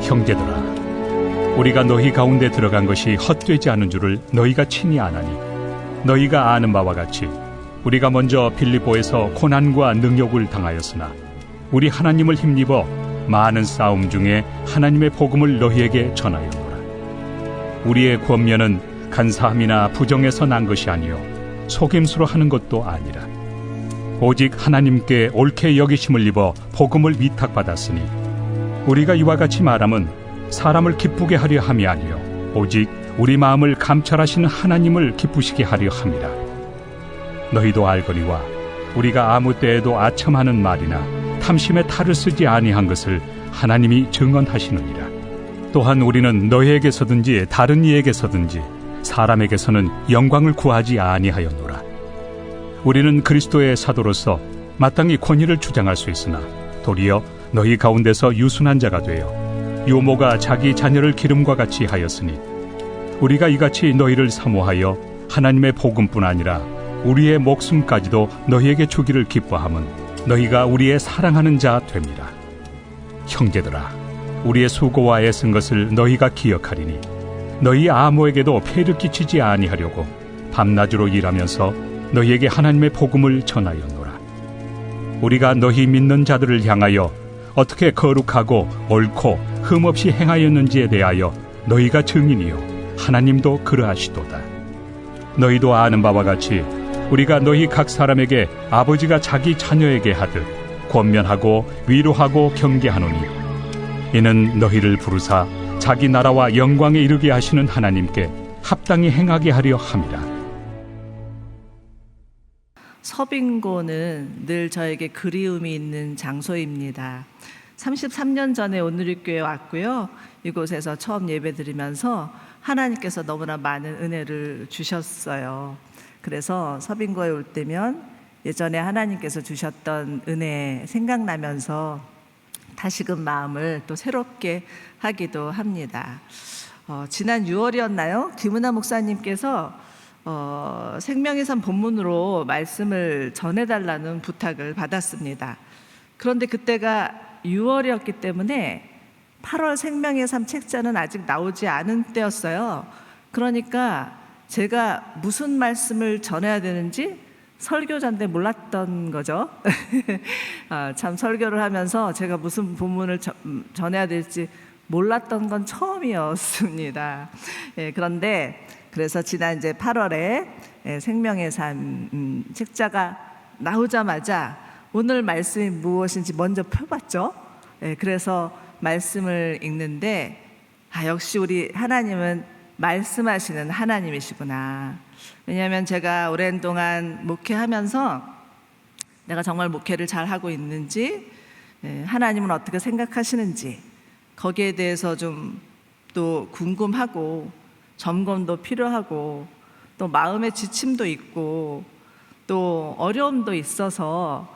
형제들아, 우리가 너희 가운데 들어간 것이 헛되지 않은 줄을 너희가 친히 아나니, 너희가 아는 바와 같이 우리가 먼저 빌립보에서 고난과 능욕을 당하였으나 우리 하나님을 힘입어 많은 싸움 중에 하나님의 복음을 너희에게 전하였노라. 우리의 권면은 간사함이나 부정에서 난 것이 아니요 속임수로 하는 것도 아니라 오직 하나님께 옳게 여기심을 입어 복음을 위탁받았으니, 우리가 이와 같이 말함은 사람을 기쁘게 하려 함이 아니요 오직 우리 마음을 감찰하시는 하나님을 기쁘시게 하려 함이라. 너희도 알거니와 우리가 아무 때에도 아첨하는 말이나 탐심의 탈을 쓰지 아니한 것을 하나님이 증언하시느니라. 또한 우리는 너희에게서든지 다른 이에게서든지 사람에게서는 영광을 구하지 아니하였노라. 우리는 그리스도의 사도로서 마땅히 권위를 주장할 수 있으나 도리어 너희 가운데서 유순한 자가 되어 요모가 자기 자녀를 기름과 같이 하였으니, 우리가 이같이 너희를 사모하여 하나님의 복음뿐 아니라 우리의 목숨까지도 너희에게 주기를 기뻐함은 너희가 우리의 사랑하는 자 됨이라. 형제들아, 우리의 수고와 애쓴 것을 너희가 기억하리니 너희 아무에게도 폐를 끼치지 아니하려고 밤낮으로 일하면서 너희에게 하나님의 복음을 전하였노라. 우리가 너희 믿는 자들을 향하여 어떻게 거룩하고 옳고 흠없이 행하였는지에 대하여 너희가 증인이요 하나님도 그러하시도다. 너희도 아는 바와 같이 우리가 너희 각 사람에게 아버지가 자기 자녀에게 하듯 권면하고 위로하고 경계하노니, 이는 너희를 부르사 자기 나라와 영광에 이르게 하시는 하나님께 합당히 행하게 하려 함이라. 서빙고는 늘 저에게 그리움이 있는 장소입니다. 33년 전에 온누리교회에 왔고요. 이곳에서 처음 예배드리면서 하나님께서 너무나 많은 은혜를 주셨어요. 그래서 서빙고에 올 때면 예전에 하나님께서 주셨던 은혜 생각나면서 다시금 마음을 또 새롭게 하기도 합니다. 지난 6월이었나요? 김은하 목사님께서 생명의 삶 본문으로 말씀을 전해달라는 부탁을 받았습니다. 그런데 그때가 6월이었기 때문에 8월 생명의 삶 책자는 아직 나오지 않은 때였어요. 그러니까 제가 무슨 말씀을 전해야 되는지 설교자인데 몰랐던 거죠. 참 설교를 하면서 제가 무슨 본문을 전해야 될지 몰랐던 건 처음이었습니다. 그런데 그래서 지난 이제 8월에 생명의 삶 책자가 나오자마자 오늘 말씀이 무엇인지 먼저 펴봤죠. 그래서 말씀을 읽는데 역시 우리 하나님은 말씀하시는 하나님이시구나. 왜냐하면 제가 오랜 동안 목회하면서 내가 정말 목회를 잘하고 있는지, 하나님은 어떻게 생각하시는지 거기에 대해서 좀 또 궁금하고 점검도 필요하고 또 마음의 지침도 있고 또 어려움도 있어서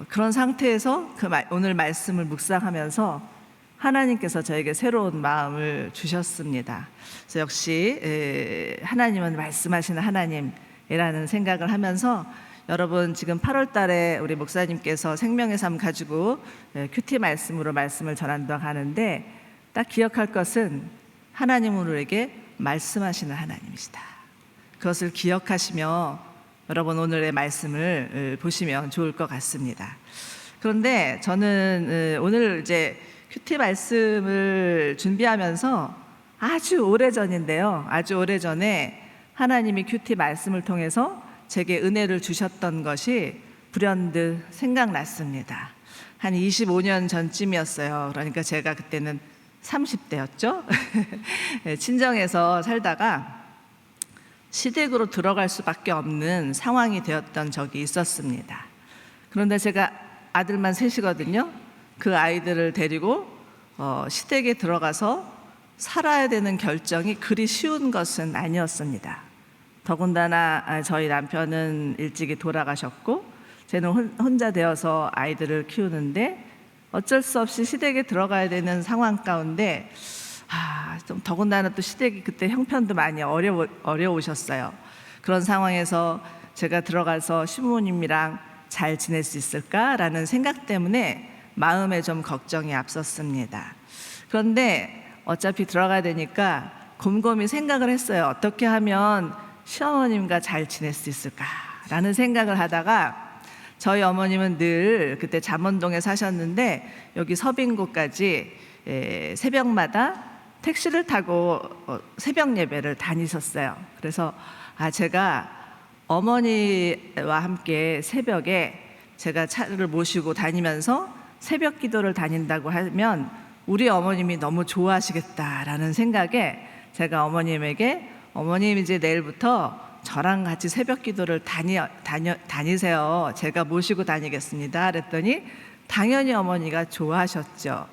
그런 상태에서 오늘 말씀을 묵상하면서 하나님께서 저에게 새로운 마음을 주셨습니다. 그래서 역시 하나님은 말씀하시는 하나님이라는 생각을 하면서 여러분 지금 8월 달에 우리 목사님께서 생명의 삶 가지고 큐티 말씀으로 말씀을 전한다고 하는데 딱 기억할 것은 하나님은 우리에게 말씀하시는 하나님이시다. 그것을 기억하시며 여러분 오늘의 말씀을 보시면 좋을 것 같습니다. 그런데 저는 오늘 이제 큐티 말씀을 준비하면서 아주 오래전인데요. 아주 오래전에 하나님이 큐티 말씀을 통해서 제게 은혜를 주셨던 것이 불현듯 생각났습니다. 한 25년 전쯤이었어요. 그러니까 제가 그때는 30대였죠. 친정에서 살다가 시댁으로 들어갈 수밖에 없는 상황이 되었던 적이 있었습니다. 그런데 제가 아들만 셋이거든요. 그 아이들을 데리고 시댁에 들어가서 살아야 되는 결정이 그리 쉬운 것은 아니었습니다. 더군다나 저희 남편은 일찍이 돌아가셨고 저는 혼자 되어서 아이들을 키우는데 어쩔 수 없이 시댁에 들어가야 되는 상황 가운데 좀 더군다나 또 시댁이 그때 형편도 많이 어려우셨어요. 그런 상황에서 제가 들어가서 시부모님이랑 잘 지낼 수 있을까라는 생각 때문에 마음에 좀 걱정이 앞섰습니다. 그런데 어차피 들어가야 되니까 곰곰이 생각을 했어요. 어떻게 하면 시어머님과 잘 지낼 수 있을까라는 생각을 하다가 저희 어머님은 늘 그때 잠원동에 사셨는데 여기 서빙고까지 새벽마다 택시를 타고 새벽 예배를 다니셨어요. 그래서 제가 어머니와 함께 새벽에 제가 차를 모시고 다니면서 새벽 기도를 다닌다고 하면 우리 어머님이 너무 좋아하시겠다라는 생각에 제가 어머님에게 어머님 이제 내일부터 저랑 같이 새벽 기도를 다니세요. 제가 모시고 다니겠습니다. 그랬더니 당연히 어머니가 좋아하셨죠.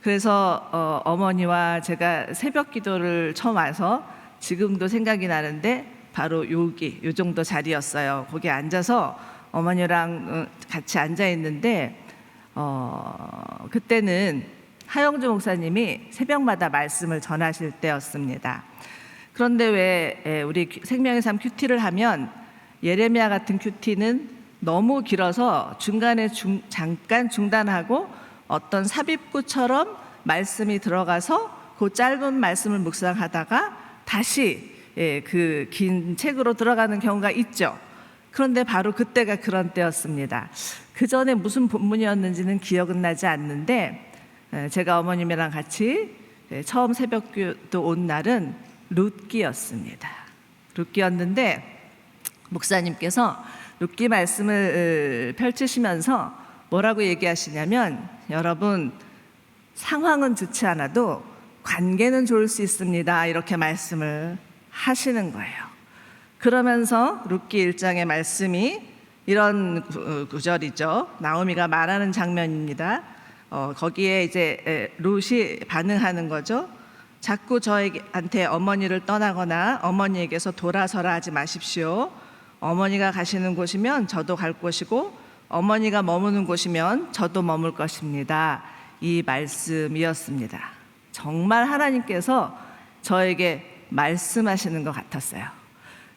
그래서 어머니와 제가 새벽 기도를 처음 와서 지금도 생각이 나는데 바로 여기 요 정도 자리였어요. 거기 앉아서 어머니랑 같이 앉아 있는데 그때는 하영주 목사님이 새벽마다 말씀을 전하실 때였습니다. 그런데 왜 우리 생명의 삶 큐티를 하면 예레미야 같은 큐티는 너무 길어서 중간에 잠깐 중단하고 어떤 삽입구처럼 말씀이 들어가서 그 짧은 말씀을 묵상하다가 다시 그 긴 책으로 들어가는 경우가 있죠. 그런데 바로 그때가 그런 때였습니다. 그 전에 무슨 본문이었는지는 기억은 나지 않는데 제가 어머님이랑 같이 처음 새벽기도 온 날은 룻기였습니다. 룻기였는데 목사님께서 룻기 말씀을 펼치시면서 뭐라고 얘기하시냐면 여러분 상황은 좋지 않아도 관계는 좋을 수 있습니다. 이렇게 말씀을 하시는 거예요. 그러면서 룻기 1장의 말씀이 이런 구절이죠. 나오미가 말하는 장면입니다. 거기에 이제 룻이 반응하는 거죠. 자꾸 저희한테 어머니를 떠나거나 어머니에게서 돌아서라 하지 마십시오. 어머니가 가시는 곳이면 저도 갈 곳이고 어머니가 머무는 곳이면 저도 머물 것입니다. 이 말씀이었습니다. 정말 하나님께서 저에게 말씀하시는 것 같았어요.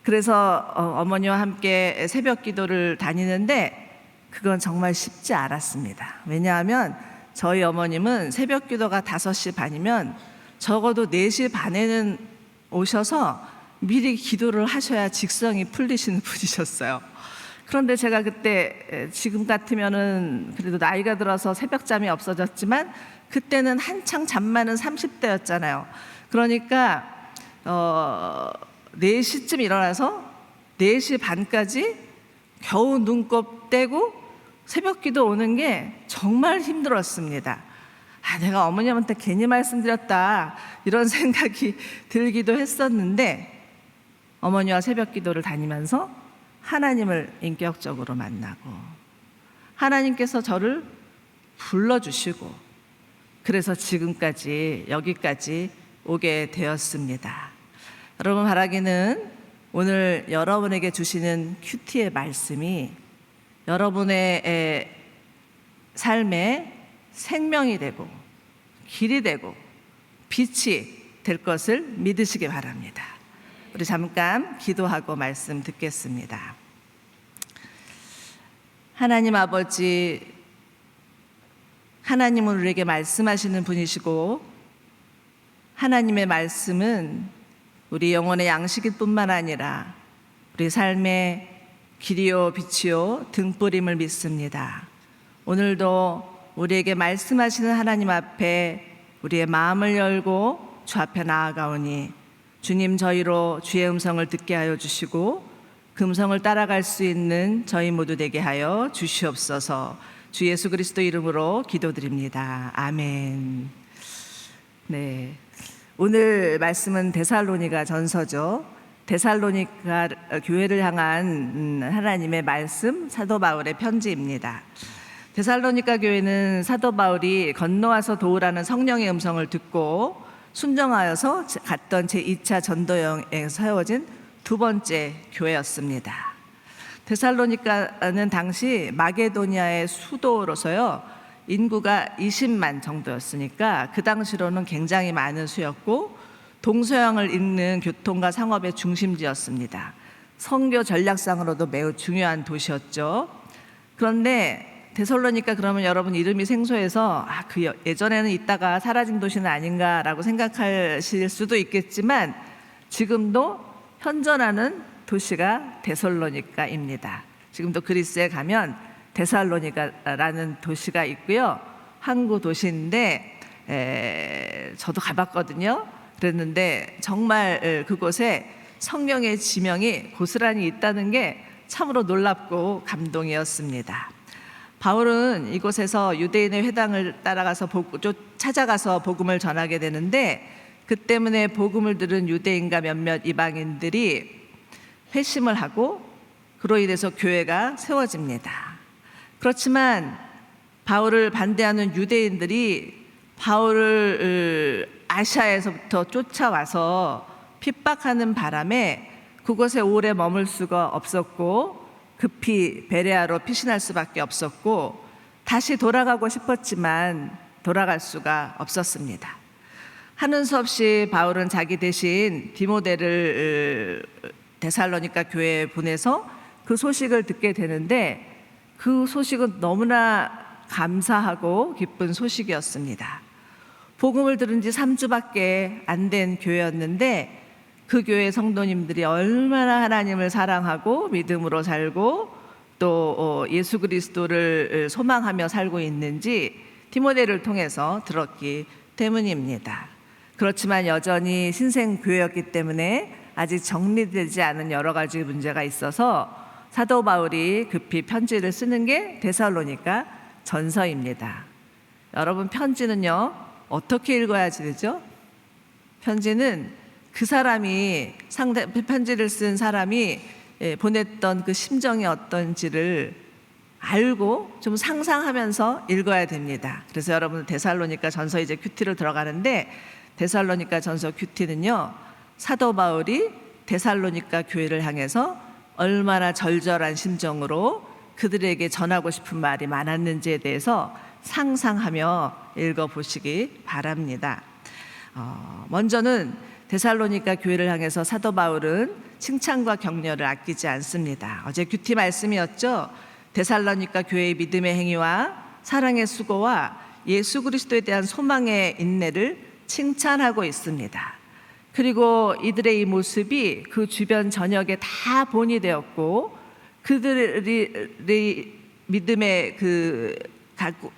그래서 어머니와 함께 새벽 기도를 다니는데 그건 정말 쉽지 않았습니다. 왜냐하면 저희 어머님은 새벽 기도가 5시 반이면 적어도 4시 반에는 오셔서 미리 기도를 하셔야 직성이 풀리시는 분이셨어요. 그런데 제가 그때 지금 같으면은 그래도 나이가 들어서 새벽잠이 없어졌지만 그때는 한창 잠 많은 30대였잖아요. 그러니까 4시쯤 일어나서 4시 반까지 겨우 눈곱 떼고 새벽 기도 오는 게 정말 힘들었습니다. 내가 어머님한테 괜히 말씀드렸다 이런 생각이 들기도 했었는데 어머니와 새벽 기도를 다니면서 하나님을 인격적으로 만나고 하나님께서 저를 불러주시고 그래서 지금까지 여기까지 오게 되었습니다. 여러분 바라기는 오늘 여러분에게 주시는 큐티의 말씀이 여러분의 삶에 생명이 되고 길이 되고 빛이 될 것을 믿으시기 바랍니다. 우리 잠깐 기도하고 말씀 듣겠습니다. 하나님 아버지, 하나님은 우리에게 말씀하시는 분이시고 하나님의 말씀은 우리 영혼의 양식일 뿐만 아니라 우리 삶의 길이요 빛이요 등불임을 믿습니다. 오늘도 우리에게 말씀하시는 하나님 앞에 우리의 마음을 열고 주 앞에 나아가오니 주님 저희로 주의 음성을 듣게 하여 주시고 그 음성을 따라갈 수 있는 저희 모두 되게 하여 주시옵소서. 주 예수 그리스도 이름으로 기도드립니다. 아멘. 네, 오늘 말씀은 데살로니가 전서죠. 데살로니가 교회를 향한 하나님의 말씀 사도 바울의 편지입니다. 데살로니가 교회는 사도 바울이 건너와서 도우라는 성령의 음성을 듣고 순종하여서 갔던 제2차 전도 여행에서 세워진 두 번째 교회였습니다. 데살로니가는 당시 마게도니아의 수도로서요 인구가 20만 정도였으니까 그 당시로는 굉장히 많은 수였고 동서양을 잇는 교통과 상업의 중심지였습니다. 선교 전략상으로도 매우 중요한 도시였죠. 그런데 데살로니가 그러면 여러분 이름이 생소해서 예전에는 있다가 사라진 도시는 아닌가라고 생각하실 수도 있겠지만 지금도 현존하는 도시가 데살로니가입니다. 지금도 그리스에 가면 데살로니가라는 도시가 있고요. 항구 도시인데 저도 가봤거든요. 그랬는데 정말 그곳에 성령의 지명이 고스란히 있다는 게 참으로 놀랍고 감동이었습니다. 바울은 이곳에서 유대인의 회당을 찾아가서 복음을 전하게 되는데 그 때문에 복음을 들은 유대인과 몇몇 이방인들이 회심을 하고 그로 인해서 교회가 세워집니다. 그렇지만 바울을 반대하는 유대인들이 바울을 아시아에서부터 쫓아와서 핍박하는 바람에 그곳에 오래 머물 수가 없었고 급히 베레아로 피신할 수밖에 없었고 다시 돌아가고 싶었지만 돌아갈 수가 없었습니다. 하는 수 없이 바울은 자기 대신 디모데를 데살로니가 교회에 보내서 그 소식을 듣게 되는데 그 소식은 너무나 감사하고 기쁜 소식이었습니다. 복음을 들은 지 3주밖에 안 된 교회였는데 그 교회 성도님들이 얼마나 하나님을 사랑하고 믿음으로 살고 또 예수 그리스도를 소망하며 살고 있는지 디모데를 통해서 들었기 때문입니다. 그렇지만 여전히 신생교회였기 때문에 아직 정리되지 않은 여러 가지 문제가 있어서 사도 바울이 급히 편지를 쓰는 게 데살로니가 전서입니다. 여러분, 편지는요 어떻게 읽어야지 되죠? 편지는 그 사람이 편지를 쓴 사람이 보냈던 그 심정이 어떤지를 알고 좀 상상하면서 읽어야 됩니다. 그래서 여러분 데살로니가 전서 이제 큐티를 들어가는데 데살로니가 전서 큐티는요 사도 바울이 데살로니가 교회를 향해서 얼마나 절절한 심정으로 그들에게 전하고 싶은 말이 많았는지에 대해서 상상하며 읽어보시기 바랍니다. 먼저는 데살로니가 교회를 향해서 사도 바울은 칭찬과 격려를 아끼지 않습니다. 어제 큐티 말씀이었죠. 데살로니가 교회의 믿음의 행위와 사랑의 수고와 예수 그리스도에 대한 소망의 인내를 칭찬하고 있습니다. 그리고 이들의 이 모습이 그 주변 전역에 다 본이 되었고 그들이 믿음의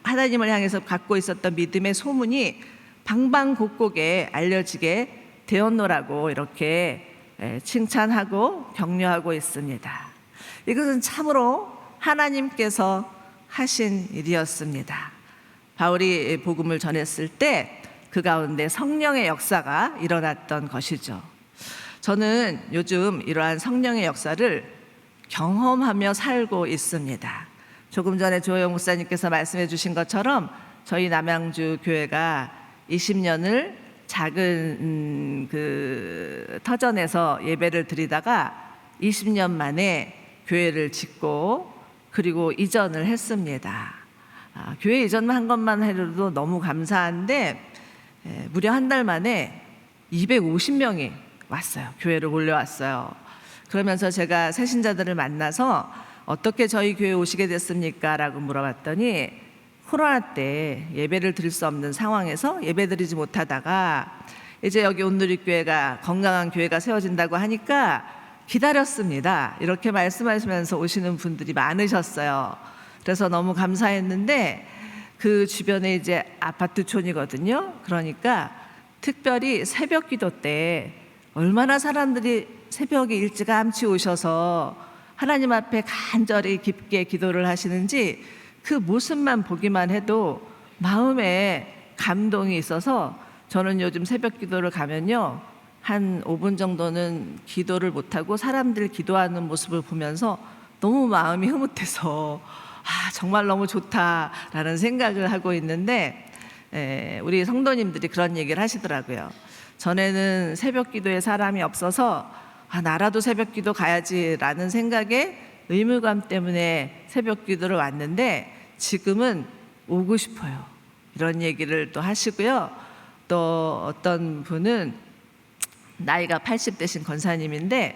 하나님을 향해서 갖고 있었던 믿음의 소문이 방방곡곡에 알려지게 되었노라고 이렇게 칭찬하고 격려하고 있습니다. 이것은 참으로 하나님께서 하신 일이었습니다. 바울이 복음을 전했을 때 그 가운데 성령의 역사가 일어났던 것이죠. 저는 요즘 이러한 성령의 역사를 경험하며 살고 있습니다. 조금 전에 조영 목사님께서 말씀해 주신 것처럼 저희 남양주 교회가 20년을 작은 터전에서 예배를 드리다가 20년 만에 교회를 짓고 그리고 이전을 했습니다. 교회 이전만 한 것만 해도 너무 감사한데 무려 한 달 만에 250명이 왔어요. 교회를 몰려왔어요. 그러면서 제가 새신자들을 만나서 어떻게 저희 교회에 오시게 됐습니까? 라고 물어봤더니 코로나 때 예배를 드릴 수 없는 상황에서 예배 드리지 못하다가 이제 여기 온누리교회가 건강한 교회가 세워진다고 하니까 기다렸습니다. 이렇게 말씀하시면서 오시는 분들이 많으셨어요. 그래서 너무 감사했는데 그 주변에 이제 아파트촌이거든요. 그러니까 특별히 새벽 기도 때 얼마나 사람들이 새벽에 일찌감치 오셔서 하나님 앞에 간절히 깊게 기도를 하시는지 그 모습만 보기만 해도 마음에 감동이 있어서 저는 요즘 새벽 기도를 가면요 한 5분 정도는 기도를 못하고 사람들 기도하는 모습을 보면서 너무 마음이 흐뭇해서 정말 너무 좋다라는 생각을 하고 있는데 우리 성도님들이 그런 얘기를 하시더라고요. 전에는 새벽 기도에 사람이 없어서 나라도 새벽 기도 가야지라는 생각에 의무감 때문에 새벽 기도를 왔는데 지금은 오고 싶어요. 이런 얘기를 또 하시고요. 또 어떤 분은 나이가 80 되신 권사님인데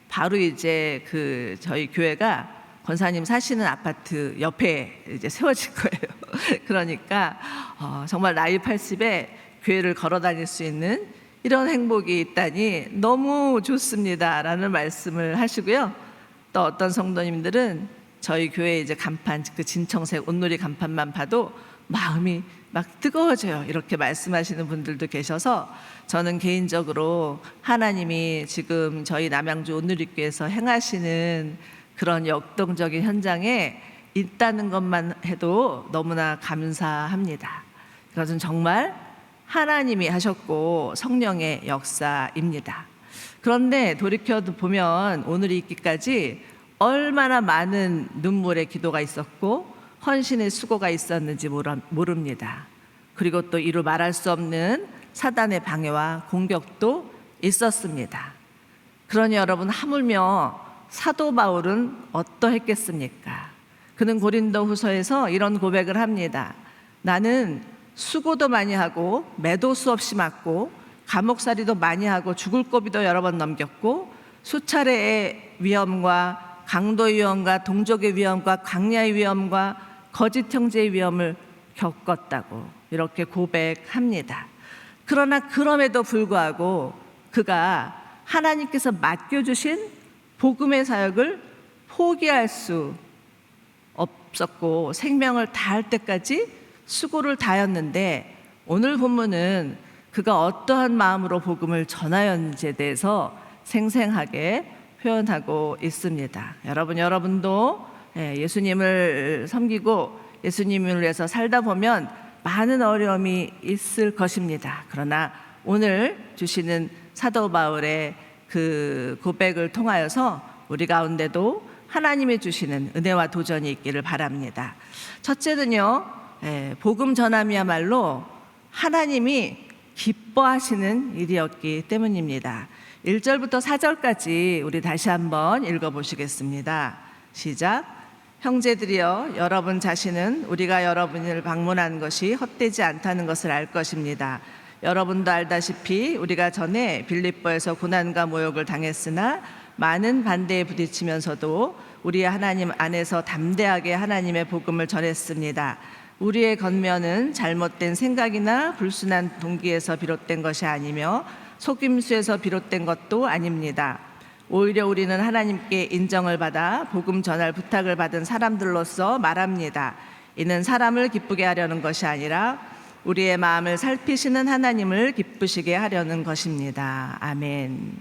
바로 이제 저희 교회가 권사님 사시는 아파트 옆에 이제 세워질 거예요. 그러니까 정말 나이 80에 교회를 걸어 다닐 수 있는 이런 행복이 있다니 너무 좋습니다라는 말씀을 하시고요. 또 어떤 성도님들은 저희 교회 이제 간판, 그 진청색 온누리 간판만 봐도 마음이 막 뜨거워져요. 이렇게 말씀하시는 분들도 계셔서 저는 개인적으로 하나님이 지금 저희 남양주 온누리교회에서 행하시는 그런 역동적인 현장에 있다는 것만 해도 너무나 감사합니다. 그것은 정말 하나님이 하셨고 성령의 역사입니다. 그런데 돌이켜 보면 오늘 있기까지 얼마나 많은 눈물의 기도가 있었고 헌신의 수고가 있었는지 모릅니다. 그리고 또 이루 말할 수 없는 사단의 방해와 공격도 있었습니다. 그러니 여러분, 하물며 사도 바울은 어떠했겠습니까? 그는 고린도 후서에서 이런 고백을 합니다. 나는 수고도 많이 하고 매도 수없이 맞고 감옥살이도 많이 하고 죽을 고비도 여러 번 넘겼고 수차례의 위험과 강도의 위험과 동족의 위험과 광야의 위험과 거짓 형제의 위험을 겪었다고 이렇게 고백합니다. 그러나 그럼에도 불구하고 그가 하나님께서 맡겨주신 복음의 사역을 포기할 수 없었고 생명을 다할 때까지 수고를 다했는데, 오늘 본문은 그가 어떠한 마음으로 복음을 전하였는지에 대해서 생생하게 표현하고 있습니다. 여러분도 예수님을 섬기고 예수님을 위해서 살다 보면 많은 어려움이 있을 것입니다. 그러나 오늘 주시는 사도 바울의 그 고백을 통하여서 우리 가운데도 하나님이 주시는 은혜와 도전이 있기를 바랍니다. 첫째는요, 복음 전함이야말로 하나님이 기뻐하시는 일이었기 때문입니다. 1절부터 4절까지 우리 다시 한번 읽어보시겠습니다. 시작. 형제들이여, 여러분 자신은 우리가 여러분을 방문한 것이 헛되지 않다는 것을 알 것입니다. 여러분도 알다시피 우리가 전에 빌립보에서 고난과 모욕을 당했으나 많은 반대에 부딪히면서도 우리 하나님 안에서 담대하게 하나님의 복음을 전했습니다. 우리의 겉면은 잘못된 생각이나 불순한 동기에서 비롯된 것이 아니며 속임수에서 비롯된 것도 아닙니다. 오히려 우리는 하나님께 인정을 받아 복음 전할 부탁을 받은 사람들로서 말합니다. 이는 사람을 기쁘게 하려는 것이 아니라 우리의 마음을 살피시는 하나님을 기쁘시게 하려는 것입니다. 아멘.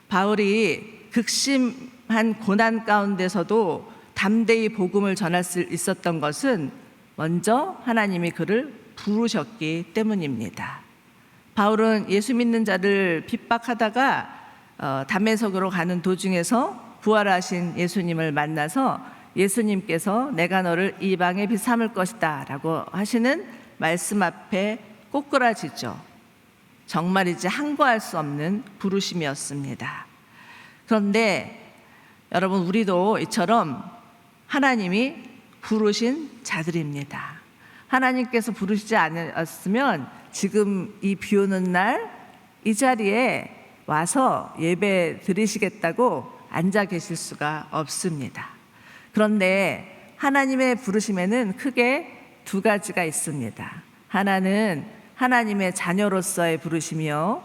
바울이 극심한 고난 가운데서도 담대히 복음을 전할 수 있었던 것은 먼저 하나님이 그를 부르셨기 때문입니다. 바울은 예수 믿는 자를 핍박하다가 담에석으로 가는 도중에서 부활하신 예수님을 만나서 예수님께서 내가 너를 이방의 빛 삼을 것이다 라고 하시는 말씀 앞에 꼬꾸라지죠. 정말이지 항거할 수 없는 부르심이었습니다. 그런데 여러분, 우리도 이처럼 하나님이 부르신 자들입니다. 하나님께서 부르시지 않았으면 지금 이 비 오는 날 이 자리에 와서 예배 드리시겠다고 앉아 계실 수가 없습니다. 그런데 하나님의 부르심에는 크게 두 가지가 있습니다. 하나는 하나님의 자녀로서의 부르심이요,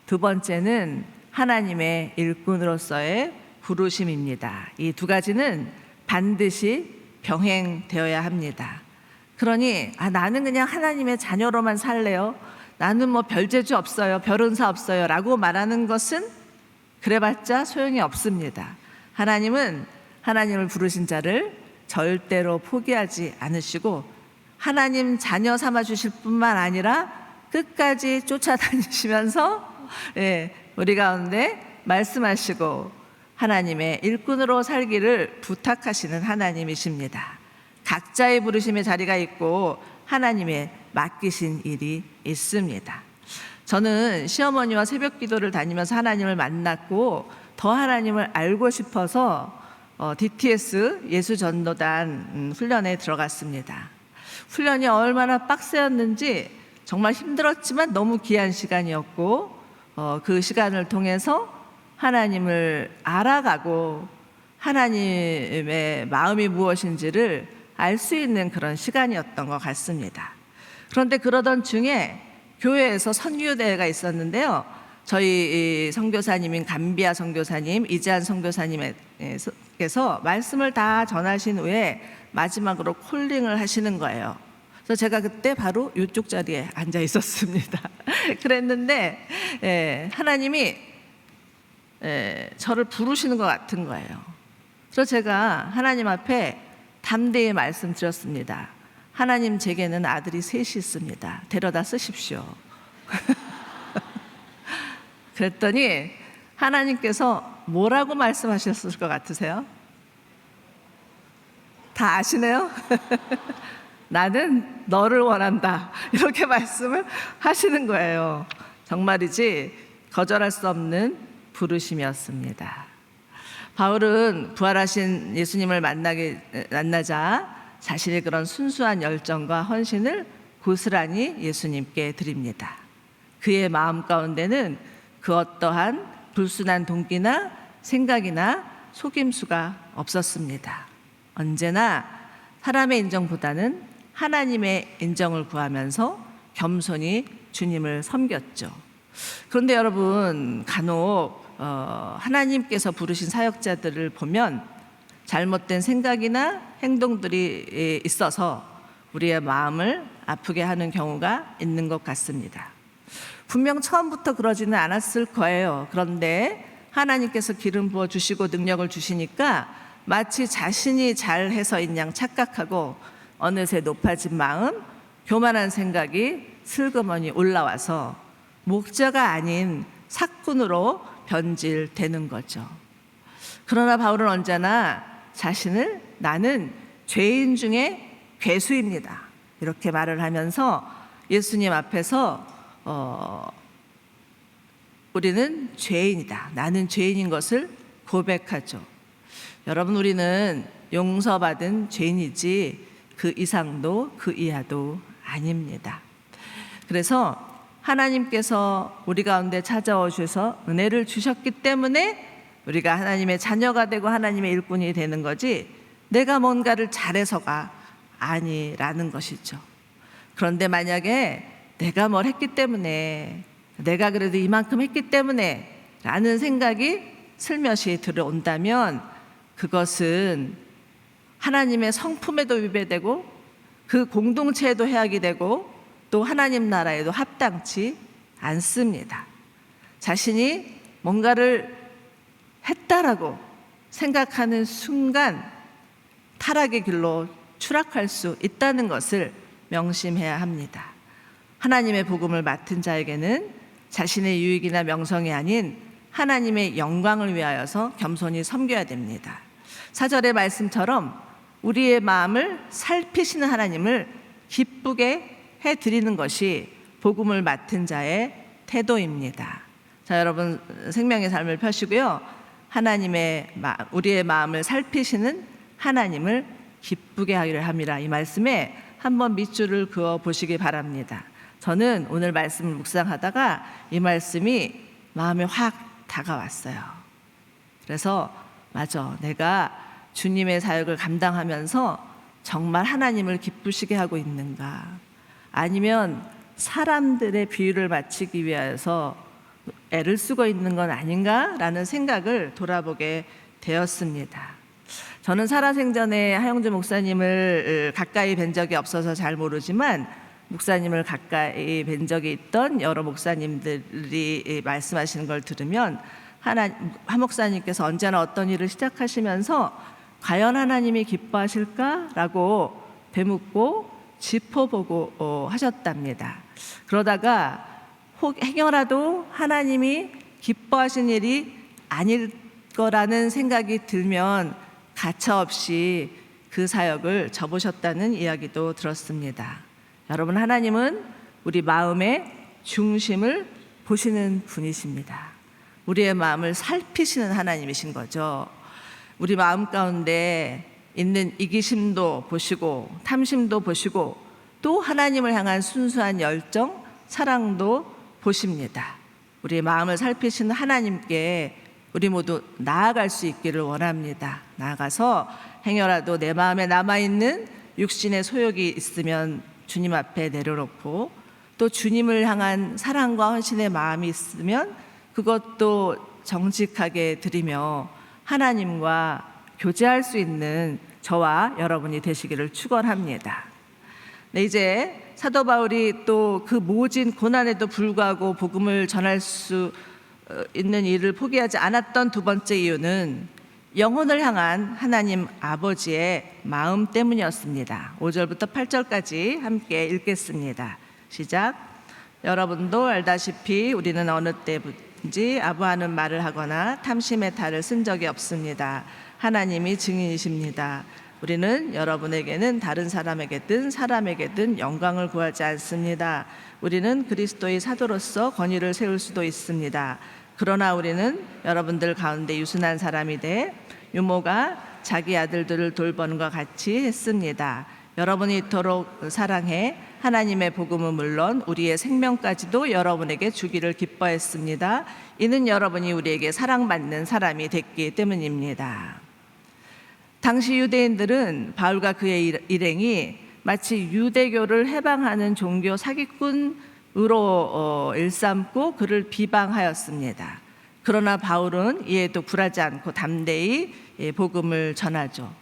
두 번째는 하나님의 일꾼으로서의 부르심입니다. 이 두 가지는 반드시 병행되어야 합니다. 그러니 나는 그냥 하나님의 자녀로만 살래요, 나는 뭐 별재주 없어요, 별은사 없어요 라고 말하는 것은 그래봤자 소용이 없습니다. 하나님은 하나님을 부르신 자를 절대로 포기하지 않으시고 하나님 자녀 삼아 주실 뿐만 아니라 끝까지 쫓아다니시면서 우리 가운데 말씀하시고 하나님의 일꾼으로 살기를 부탁하시는 하나님이십니다. 각자의 부르심의 자리가 있고 하나님의 맡기신 일이 있습니다. 저는 시어머니와 새벽 기도를 다니면서 하나님을 만났고 더 하나님을 알고 싶어서 DTS 예수전도단 훈련에 들어갔습니다. 훈련이 얼마나 빡세였는지 정말 힘들었지만 너무 귀한 시간이었고 그 시간을 통해서 하나님을 알아가고 하나님의 마음이 무엇인지를 알 수 있는 그런 시간이었던 것 같습니다. 그런데 그러던 중에 교회에서 선교대회가 있었는데요. 저희 선교사님인 감비아 선교사님, 이재한 선교사님께서 말씀을 다 전하신 후에 마지막으로 콜링을 하시는 거예요. 그래서 제가 그때 바로 이쪽 자리에 앉아 있었습니다. 그랬는데 하나님이 저를 부르시는 것 같은 거예요. 그래서 제가 하나님 앞에 담대히 말씀드렸습니다. 하나님, 제게는 아들이 셋이 있습니다. 데려다 쓰십시오. 그랬더니 하나님께서 뭐라고 말씀하셨을 것 같으세요? 다 아시네요? 나는 너를 원한다. 이렇게 말씀을 하시는 거예요. 정말이지 거절할 수 없는 부르심이었습니다. 바울은 부활하신 예수님을 만나자 자신의 그런 순수한 열정과 헌신을 고스란히 예수님께 드립니다. 그의 마음 가운데는 그 어떠한 불순한 동기나 생각이나 속임수가 없었습니다. 언제나 사람의 인정보다는 하나님의 인정을 구하면서 겸손히 주님을 섬겼죠. 그런데 여러분, 간혹 하나님께서 부르신 사역자들을 보면 잘못된 생각이나 행동들이 있어서 우리의 마음을 아프게 하는 경우가 있는 것 같습니다. 분명 처음부터 그러지는 않았을 거예요. 그런데 하나님께서 기름 부어 주시고 능력을 주시니까 마치 자신이 잘해서인 양 착각하고 어느새 높아진 마음, 교만한 생각이 슬그머니 올라와서 목자가 아닌 사꾼으로 변질되는 거죠. 그러나 바울은 언제나 자신을 나는 죄인 중에 괴수입니다. 이렇게 말을 하면서 예수님 앞에서 우리는 죄인이다. 나는 죄인인 것을 고백하죠. 여러분, 우리는 용서받은 죄인이지 그 이상도 그 이하도 아닙니다. 그래서 하나님께서 우리 가운데 찾아오셔서 은혜를 주셨기 때문에 우리가 하나님의 자녀가 되고 하나님의 일꾼이 되는 거지, 내가 뭔가를 잘해서가 아니라는 것이죠. 그런데 만약에 내가 뭘 했기 때문에, 내가 그래도 이만큼 했기 때문에 라는 생각이 슬며시 들어온다면 그것은 하나님의 성품에도 위배되고 그 공동체에도 해악이 되고 또 하나님 나라에도 합당치 않습니다. 자신이 뭔가를 했다라고 생각하는 순간 타락의 길로 추락할 수 있다는 것을 명심해야 합니다. 하나님의 복음을 맡은 자에게는 자신의 유익이나 명성이 아닌 하나님의 영광을 위하여서 겸손히 섬겨야 됩니다. 4절의 말씀처럼 우리의 마음을 살피시는 하나님을 기쁘게 해드리는 것이 복음을 맡은 자의 태도입니다. 자, 여러분, 생명의 삶을 펴시고요. 우리의 마음을 살피시는 하나님을 기쁘게 하기를 함이라. 이 말씀에 한번 밑줄을 그어 보시기 바랍니다. 저는 오늘 말씀을 묵상하다가 이 말씀이 마음에 확 다가왔어요. 그래서 맞아, 내가 주님의 사역을 감당하면서 정말 하나님을 기쁘시게 하고 있는가, 아니면 사람들의 비유를 맞추기 위해서 애를 쓰고 있는 건 아닌가라는 생각을 돌아보게 되었습니다. 저는 살아생전에 하영주 목사님을 가까이 뵌 적이 없어서 잘 모르지만 목사님을 가까이 뵌 적이 있던 여러 목사님들이 말씀하시는 걸 들으면 한 목사님께서 언제나 어떤 일을 시작하시면서 과연 하나님이 기뻐하실까라고 되묻고 짚어보고 하셨답니다. 그러다가 행여라도 하나님이 기뻐하신 일이 아닐 거라는 생각이 들면 가차없이 그 사역을 접으셨다는 이야기도 들었습니다. 여러분, 하나님은 우리 마음의 중심을 보시는 분이십니다. 우리의 마음을 살피시는 하나님이신 거죠. 우리 마음 가운데 있는 이기심도 보시고 탐심도 보시고 또 하나님을 향한 순수한 열정, 사랑도 보십니다. 우리의 마음을 살피시는 하나님께 우리 모두 나아갈 수 있기를 원합니다. 나아가서 행여라도 내 마음에 남아있는 육신의 소욕이 있으면 주님 앞에 내려놓고, 또 주님을 향한 사랑과 헌신의 마음이 있으면 그것도 정직하게 드리며 하나님과 교제할 수 있는 저와 여러분이 되시기를 축원합니다. 네, 이제 사도 바울이 또 그 모진 고난에도 불구하고 복음을 전할 수 있는 일을 포기하지 않았던 두 번째 이유는 영혼을 향한 하나님 아버지의 마음 때문이었습니다. 5절부터 8절까지 함께 읽겠습니다. 시작. 여러분도 알다시피 우리는 어느 때든지 아부하는 말을 하거나 탐심의 탈을 쓴 적이 없습니다. 하나님이 증인이십니다. 우리는 여러분에게는 다른 사람에게든 영광을 구하지 않습니다. 우리는 그리스도의 사도로서 권위를 세울 수도 있습니다. 그러나 우리는 여러분들 가운데 유순한 사람이 돼 유모가 자기 아들들을 돌보는과 같이 했습니다. 여러분이 이토록 사랑해 하나님의 복음은 물론 우리의 생명까지도 여러분에게 주기를 기뻐했습니다. 이는 여러분이 우리에게 사랑받는 사람이 됐기 때문입니다. 당시 유대인들은 바울과 그의 일행이 마치 유대교를 해방하는 종교 사기꾼으로 일삼고 그를 비방하였습니다. 그러나 바울은 이에도 굴하지 않고 담대히 복음을 전하죠.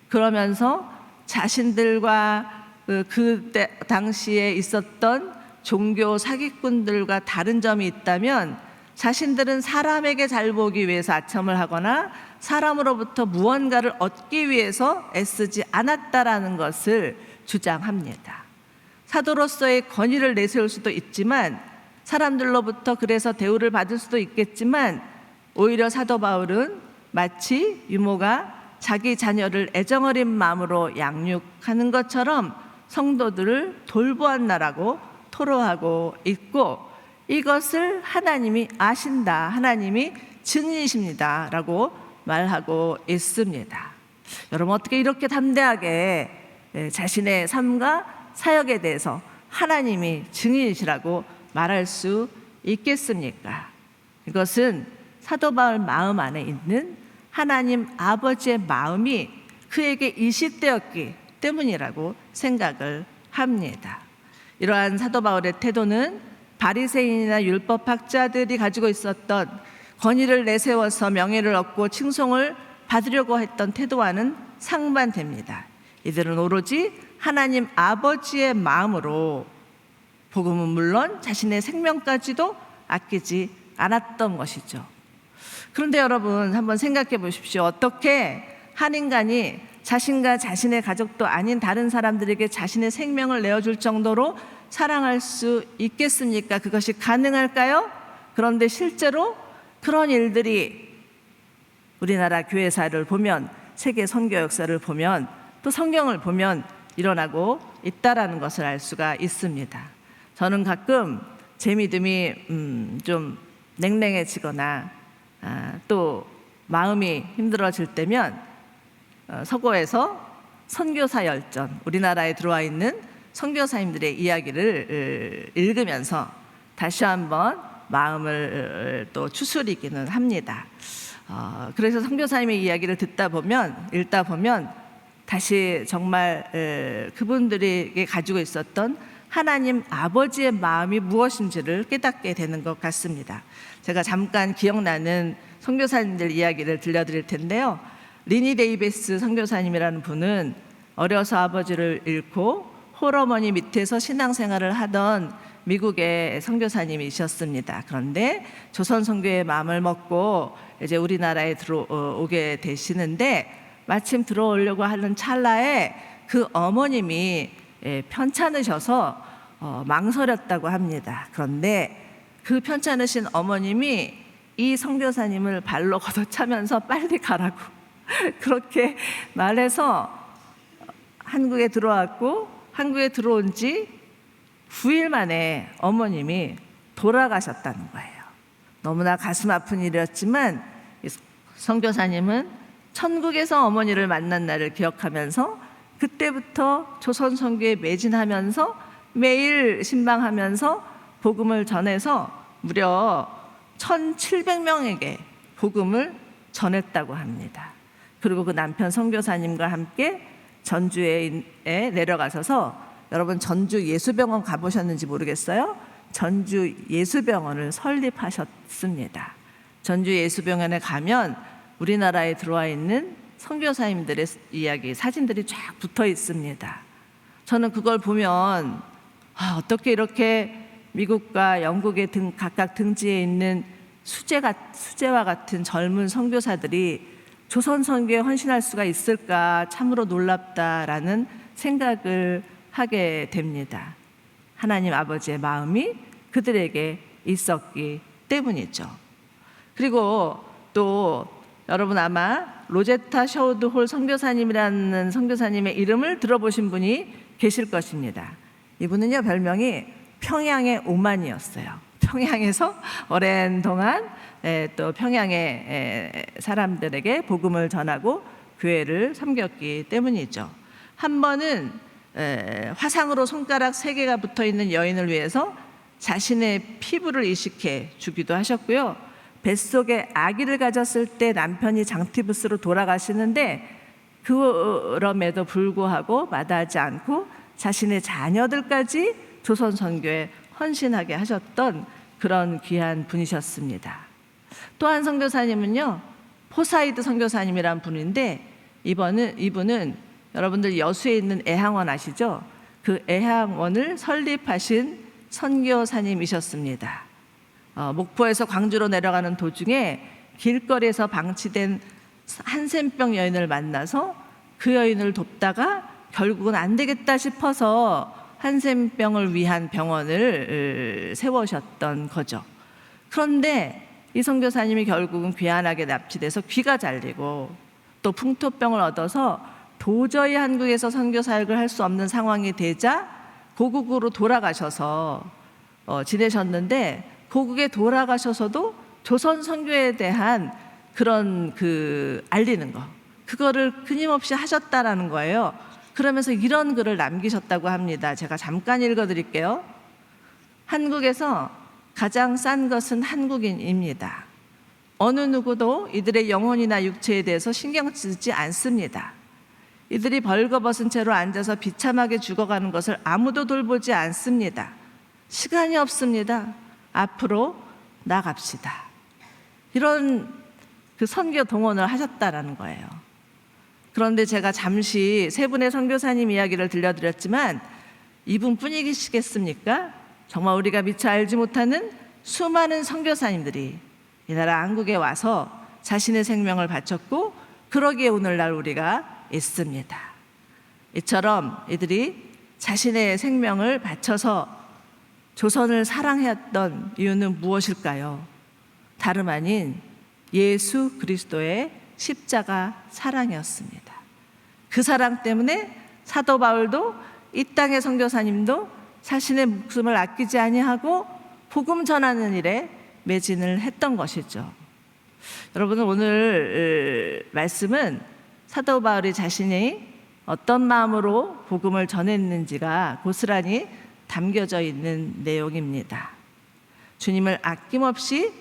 그러면서 자신들과 그때 당시에 있었던 종교 사기꾼들과 다른 점이 있다면, 자신들은 사람에게 잘 보기 위해서 아첨을 하거나 사람으로부터 무언가를 얻기 위해서 애쓰지 않았다라는 것을 주장합니다. 사도로서의 권위를 내세울 수도 있지만, 사람들로부터 그래서 대우를 받을 수도 있겠지만, 오히려 사도 바울은 마치 유모가 자기 자녀를 애정어린 마음으로 양육하는 것처럼 성도들을 돌보았나라고 토로하고 있고, 이것을 하나님이 아신다, 하나님이 증인이십니다 라고 말하고 있습니다. 여러분, 어떻게 이렇게 담대하게 자신의 삶과 사역에 대해서 하나님이 증인이시라고 말할 수 있겠습니까? 이것은 사도 바울 마음 안에 있는 하나님 아버지의 마음이 그에게 이식되었기 때문이라고 생각을 합니다. 이러한 사도 바울의 태도는 바리새인이나 율법학자들이 가지고 있었던 권위를 내세워서 명예를 얻고 칭송을 받으려고 했던 태도와는 상반됩니다. 이들은 오로지 하나님 아버지의 마음으로 복음은 물론 자신의 생명까지도 아끼지 않았던 것이죠. 그런데 여러분, 한번 생각해 보십시오. 어떻게 한 인간이 자신과 자신의 가족도 아닌 다른 사람들에게 자신의 생명을 내어줄 정도로 사랑할 수 있겠습니까? 그것이 가능할까요? 그런데 실제로 그런 일들이 우리나라 교회사를 보면, 세계 선교 역사를 보면, 또 성경을 보면 일어나고 있다라는 것을 알 수가 있습니다. 저는 가끔 제 믿음이 좀 냉랭해지거나 또 마음이 힘들어질 때면 서고에서 선교사 열전, 우리나라에 들어와 있는 선교사님들의 이야기를 읽으면서 다시 한번 마음을 또 추스리기는 합니다. 그래서 선교사님의 이야기를 읽다 보면 다시 정말 그분들에게 가지고 있었던 하나님 아버지의 마음이 무엇인지를 깨닫게 되는 것 같습니다. 제가 잠깐 기억나는 선교사님들 이야기를 들려드릴 텐데요. 리니 데이비스 선교사님이라는 분은 어려서 아버지를 잃고 홀어머니 밑에서 신앙생활을 하던 미국의 선교사님이셨습니다. 그런데 조선 선교의 마음을 먹고 이제 우리나라에 들어오게 되시는데, 마침 들어오려고 하는 찰나에 그 어머님이 편찮으셔서 망설였다고 합니다. 그런데 그 편찮으신 어머님이 이 선교사님을 발로 걷어차면서 빨리 가라고 그렇게 말해서 한국에 들어왔고, 한국에 들어온 지 9일 만에 어머님이 돌아가셨다는 거예요. 너무나 가슴 아픈 일이었지만 선교사님은 천국에서 어머니를 만난 날을 기억하면서 그때부터 조선 선교에 매진하면서 매일 신방하면서 복음을 전해서 무려 1,700명에게 복음을 전했다고 합니다. 그리고 그 남편 선교사님과 함께 전주에 내려가셔서, 여러분 전주 예수병원 가보셨는지 모르겠어요? 전주 예수병원을 설립하셨습니다. 전주 예수병원에 가면 우리나라에 들어와 있는 선교사님들의 이야기, 사진들이 쫙 붙어 있습니다. 저는 그걸 보면 어떻게 이렇게 미국과 영국의 각각 등지에 있는 수재와 같은 젊은 선교사들이 조선 선교에 헌신할 수가 있을까, 참으로 놀랍다라는 생각을 하게 됩니다. 하나님 아버지의 마음이 그들에게 있었기 때문이죠. 그리고 또 여러분 아마 로제타 셔우드 홀 선교사님이라는 선교사님의 이름을 들어보신 분이 계실 것입니다. 이분은요, 별명이 평양의 오만이었어요. 평양에서 오랜 동안 또 평양의 사람들에게 복음을 전하고 교회를 섬겼기 때문이죠. 한 번은 화상으로 손가락 3개가 붙어있는 여인을 위해서 자신의 피부를 이식해 주기도 하셨고요. 뱃속에 아기를 가졌을 때 남편이 장티푸스로 돌아가시는데 그럼에도 불구하고 마다하지 않고 자신의 자녀들까지 조선 선교에 헌신하게 하셨던 그런 귀한 분이셨습니다. 또 한 선교사님은요, 포사이드 선교사님이란 분인데 이분은 여러분들 여수에 있는 애향원 아시죠? 그 애향원을 설립하신 선교사님이셨습니다. 목포에서 광주로 내려가는 도중에 길거리에서 방치된 한센병 여인을 만나서 그 여인을 돕다가 결국은 안 되겠다 싶어서 한센병을 위한 병원을 세우셨던 거죠. 그런데 이 선교사님이 결국은 귀환하게 납치돼서 귀가 잘리고 또 풍토병을 얻어서 도저히 한국에서 선교 사역을 할 수 없는 상황이 되자 고국으로 돌아가셔서 지내셨는데, 고국에 돌아가셔서도 조선 선교에 대한 그런 알리는 거, 그거를 끊임없이 하셨다라는 거예요. 그러면서 이런 글을 남기셨다고 합니다. 제가 잠깐 읽어드릴게요. 한국에서 가장 싼 것은 한국인입니다. 어느 누구도 이들의 영혼이나 육체에 대해서 신경 쓰지 않습니다. 이들이 벌거벗은 채로 앉아서 비참하게 죽어가는 것을 아무도 돌보지 않습니다. 시간이 없습니다. 앞으로 나갑시다. 이런 선교 동원을 하셨다라는 거예요. 그런데 제가 잠시 세 분의 선교사님 이야기를 들려드렸지만 이분뿐이시겠습니까? 정말 우리가 미처 알지 못하는 수많은 선교사님들이 이 나라 한국에 와서 자신의 생명을 바쳤고, 그러기에 오늘날 우리가 있습니다. 이처럼 이들이 자신의 생명을 바쳐서 조선을 사랑했던 이유는 무엇일까요? 다름 아닌 예수 그리스도의 십자가 사랑이었습니다. 그 사랑 때문에 사도 바울도 이 땅의 선교사님도 자신의 목숨을 아끼지 아니하고 복음 전하는 일에 매진을 했던 것이죠. 여러분, 오늘 말씀은 사도 바울이 자신이 어떤 마음으로 복음을 전했는지가 고스란히 담겨져 있는 내용입니다. 주님을 아낌없이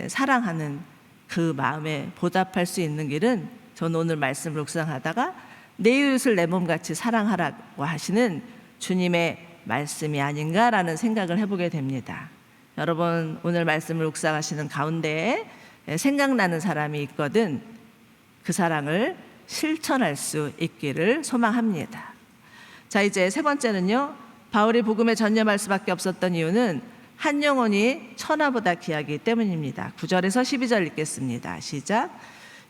사랑하는 그 마음에 보답할 수 있는 길은, 저는 오늘 말씀을 묵상하다가 내 이웃을 내 몸같이 사랑하라고 하시는 주님의 말씀이 아닌가라는 생각을 해보게 됩니다. 여러분, 오늘 말씀을 묵상하시는 가운데에 생각나는 사람이 있거든 그 사랑을 실천할 수 있기를 소망합니다. 자, 이제 세 번째는요, 바울이 복음에 전념할 수밖에 없었던 이유는 한 영혼이 천하보다 귀하기 때문입니다. 9절에서 12절 읽겠습니다. 시작.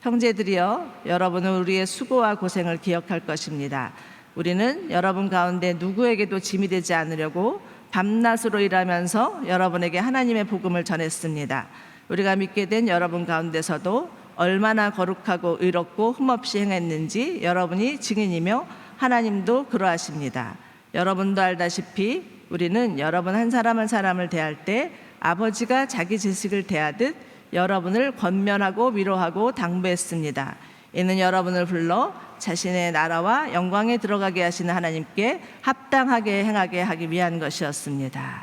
형제들이여, 여러분은 우리의 수고와 고생을 기억할 것입니다. 우리는 여러분 가운데 누구에게도 짐이 되지 않으려고 밤낮으로 일하면서 여러분에게 하나님의 복음을 전했습니다. 우리가 믿게 된 여러분 가운데서도 얼마나 거룩하고 의롭고 흠없이 행했는지 여러분이 증인이며 하나님도 그러하십니다. 여러분도 알다시피 우리는 여러분 한 사람 한 사람을 대할 때 아버지가 자기 자식을 대하듯 여러분을 권면하고 위로하고 당부했습니다. 이는 여러분을 불러 자신의 나라와 영광에 들어가게 하시는 하나님께 합당하게 행하게 하기 위한 것이었습니다.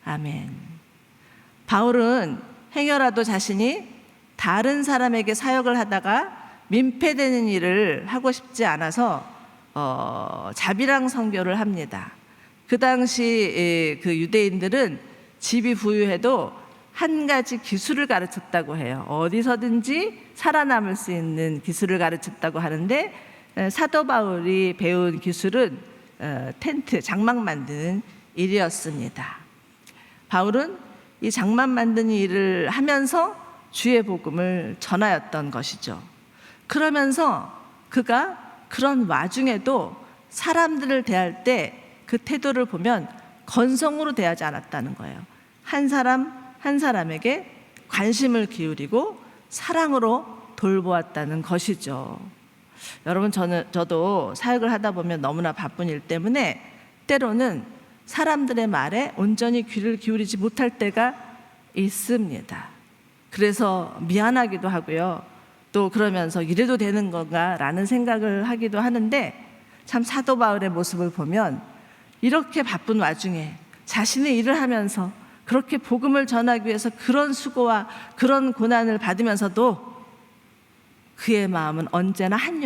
아멘. 바울은 행여라도 자신이 다른 사람에게 사역을 하다가 민폐되는 일을 하고 싶지 않아서 자비랑 선교를 합니다. 그 당시 그 유대인들은 집이 부유해도 한 가지 기술을 가르쳤다고 해요. 어디서든지 살아남을 수 있는 기술을 가르쳤다고 하는데, 사도 바울이 배운 기술은 텐트, 장막 만드는 일이었습니다. 바울은 이 장막 만드는 일을 하면서 주의 복음을 전하였던 것이죠. 그러면서 그가 그런 와중에도 사람들을 대할 때 그 태도를 보면 건성으로 대하지 않았다는 거예요. 한 사람 한 사람에게 관심을 기울이고 사랑으로 돌보았다는 것이죠. 여러분, 저도 사역을 하다 보면 너무나 바쁜 일 때문에 때로는 사람들의 말에 온전히 귀를 기울이지 못할 때가 있습니다. 그래서 미안하기도 하고요. 또 그러면서 이래도 되는 건가 라는 생각을 하기도 하는데, 참 사도 바울의 모습을 보면 이렇게 바쁜 와중에 자신의 일을 하면서 그렇게 복음을 전하기 위해서 그런 수고와 그런 고난을 받으면서도 그의 마음은 언제나 한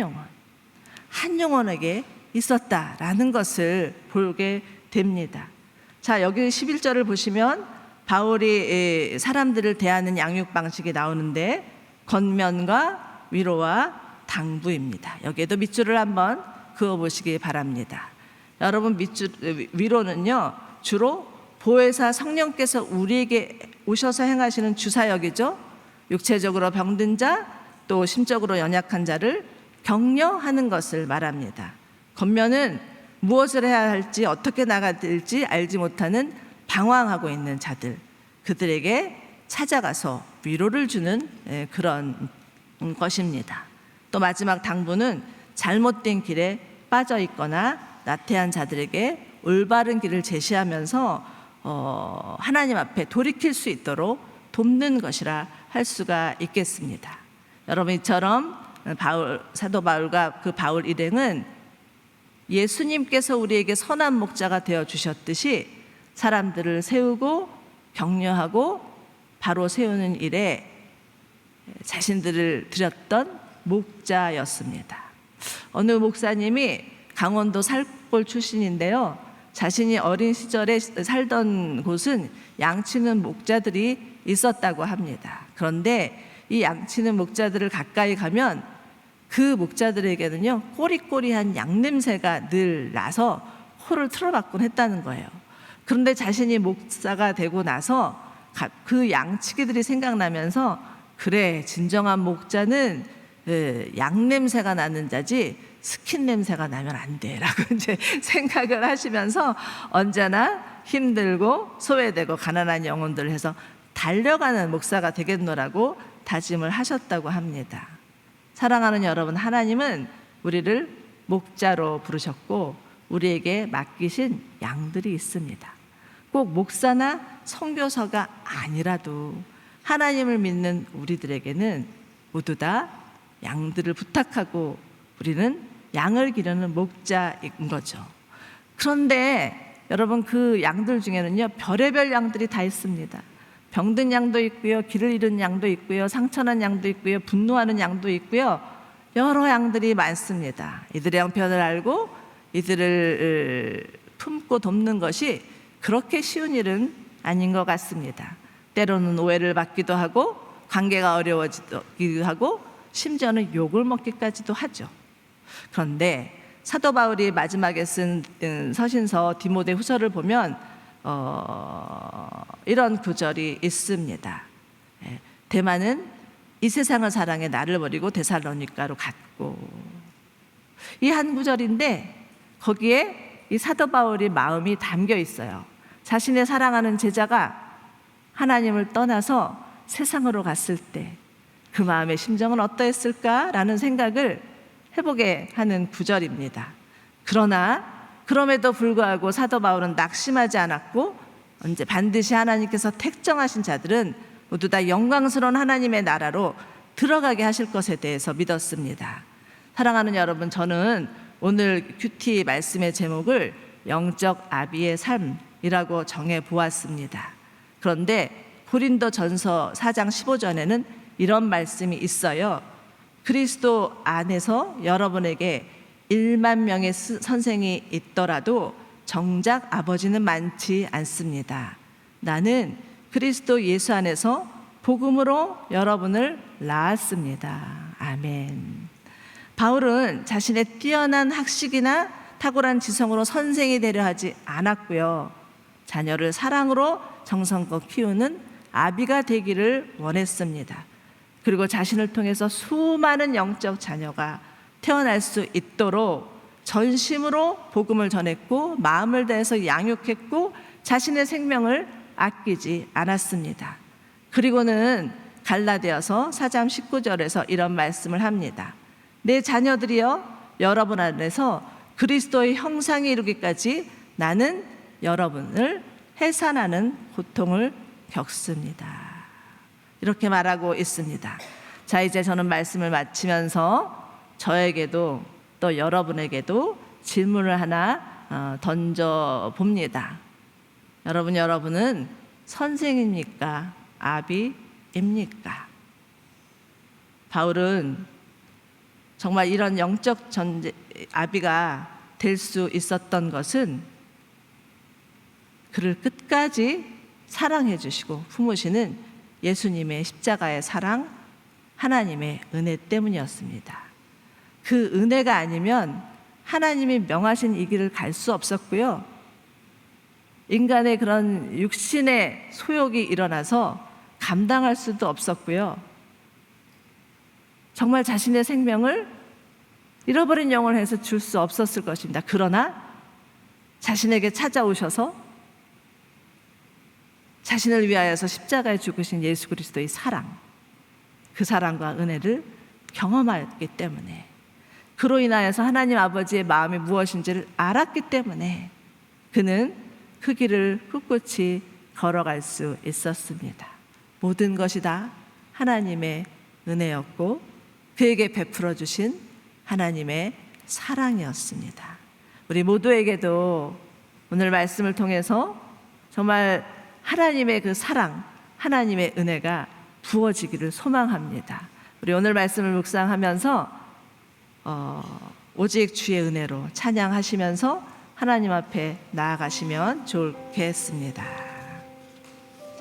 영혼에게 있었다라는 것을 보게 됩니다. 자, 여기 11절을 보시면 바울이 사람들을 대하는 양육 방식이 나오는데, 권면과 위로와 당부입니다. 여기에도 밑줄을 한번 그어보시기 바랍니다. 여러분, 위로는요, 주로 보혜사 성령께서 우리에게 오셔서 행하시는 주사역이죠. 육체적으로 병든 자, 또 심적으로 연약한 자를 격려하는 것을 말합니다. 권면은 무엇을 해야 할지, 어떻게 나가야 될지 알지 못하는 방황하고 있는 자들, 그들에게 찾아가서 위로를 주는 그런 것입니다. 또 마지막 당부는 잘못된 길에 빠져 있거나 나태한 자들에게 올바른 길을 제시하면서 하나님 앞에 돌이킬 수 있도록 돕는 것이라 할 수가 있겠습니다. 여러분, 이처럼 사도 바울과 그 바울 일행은 예수님께서 우리에게 선한 목자가 되어 주셨듯이 사람들을 세우고 격려하고 바로 세우는 일에 자신들을 들였던 목자였습니다. 어느 목사님이 강원도 살골 출신인데요, 자신이 어린 시절에 살던 곳은 양치는 목자들이 있었다고 합니다. 그런데 이 양치는 목자들을 가까이 가면 그 목자들에게는요, 꼬리꼬리한 양냄새가 늘 나서 코를 틀어박곤 했다는 거예요. 그런데 자신이 목사가 되고 나서 그 양치기들이 생각나면서, 그래, 진정한 목자는 양냄새가 나는 자지 스킨 냄새가 나면 안 돼 라고 이제 생각을 하시면서 언제나 힘들고 소외되고 가난한 영혼들을 해서 달려가는 목사가 되겠노라고 다짐을 하셨다고 합니다. 사랑하는 여러분, 하나님은 우리를 목자로 부르셨고 우리에게 맡기신 양들이 있습니다. 꼭 목사나 선교사가 아니라도 하나님을 믿는 우리들에게는 모두 다 양들을 부탁하고 우리는 양을 기르는 목자인 거죠. 그런데 여러분, 그 양들 중에는요, 별의별 양들이 다 있습니다. 병든 양도 있고요, 길을 잃은 양도 있고요, 상처난 양도 있고요, 분노하는 양도 있고요, 여러 양들이 많습니다. 이들의 형편을 알고 이들을 품고 돕는 것이 그렇게 쉬운 일은 아닌 것 같습니다. 때로는 오해를 받기도 하고 관계가 어려워지기도 하고 심지어는 욕을 먹기까지도 하죠. 그런데 사도 바울이 마지막에 쓴 서신서 디모데 후서를 보면 이런 구절이 있습니다. 대만은 이 세상을 사랑해 나를 버리고 데살로니가로 갔고, 이 한 구절인데 거기에 이 사도 바울의 마음이 담겨 있어요. 자신의 사랑하는 제자가 하나님을 떠나서 세상으로 갔을 때 그 마음의 심정은 어떠했을까라는 생각을 해보게 하는 구절입니다. 그럼에도 불구하고 사도 바울은 낙심하지 않았고, 언제 반드시 하나님께서 택정하신 자들은 모두 다 영광스러운 하나님의 나라로 들어가게 하실 것에 대해서 믿었습니다. 사랑하는 여러분, 저는 오늘 큐티 말씀의 제목을 영적 아비의 삶이라고 정해 보았습니다. 그런데 고린도전서 4장 15절에는 이런 말씀이 있어요. 그리스도 안에서 여러분에게 1만 명의 선생이 있더라도 정작 아버지는 많지 않습니다. 나는 그리스도 예수 안에서 복음으로 여러분을 낳았습니다. 아멘. 바울은 자신의 뛰어난 학식이나 탁월한 지성으로 선생이 되려 하지 않았고요. 자녀를 사랑으로 정성껏 키우는 아비가 되기를 원했습니다. 그리고 자신을 통해서 수많은 영적 자녀가 태어날 수 있도록 전심으로 복음을 전했고 마음을 다해서 양육했고 자신의 생명을 아끼지 않았습니다. 그리고는 갈라디아서 4장 19절에서 이런 말씀을 합니다. 내 자녀들이여 여러분 안에서 그리스도의 형상에 이르기까지 나는 여러분을 해산하는 고통을 겪습니다. 이렇게 말하고 있습니다. 자, 이제 저는 말씀을 마치면서 저에게도 또 여러분에게도 질문을 하나 던져 봅니다. 여러분은 선생입니까? 아비입니까? 바울은 정말 이런 영적 아비가 될 수 있었던 것은 그를 끝까지 사랑해 주시고 품으시는 예수님의 십자가의 사랑, 하나님의 은혜 때문이었습니다. 그 은혜가 아니면 하나님이 명하신 이 길을 갈 수 없었고요. 인간의 그런 육신의 소욕이 일어나서 감당할 수도 없었고요. 정말 자신의 생명을 잃어버린 영혼을 해서 줄 수 없었을 것입니다. 그러나 자신에게 찾아오셔서 자신을 위하여서 십자가에 죽으신 예수 그리스도의 사랑, 그 사랑과 은혜를 경험했기 때문에, 그로 인하여서 하나님 아버지의 마음이 무엇인지를 알았기 때문에 그는 그 길을 꿋꿋이 걸어갈 수 있었습니다. 모든 것이 다 하나님의 은혜였고 그에게 베풀어 주신 하나님의 사랑이었습니다. 우리 모두에게도 오늘 말씀을 통해서 정말 하나님의 그 사랑, 하나님의 은혜가 부어지기를 소망합니다. 우리 오늘 말씀을 묵상하면서 오직 주의 은혜로 찬양하시면서 하나님 앞에 나아가시면 좋겠습니다.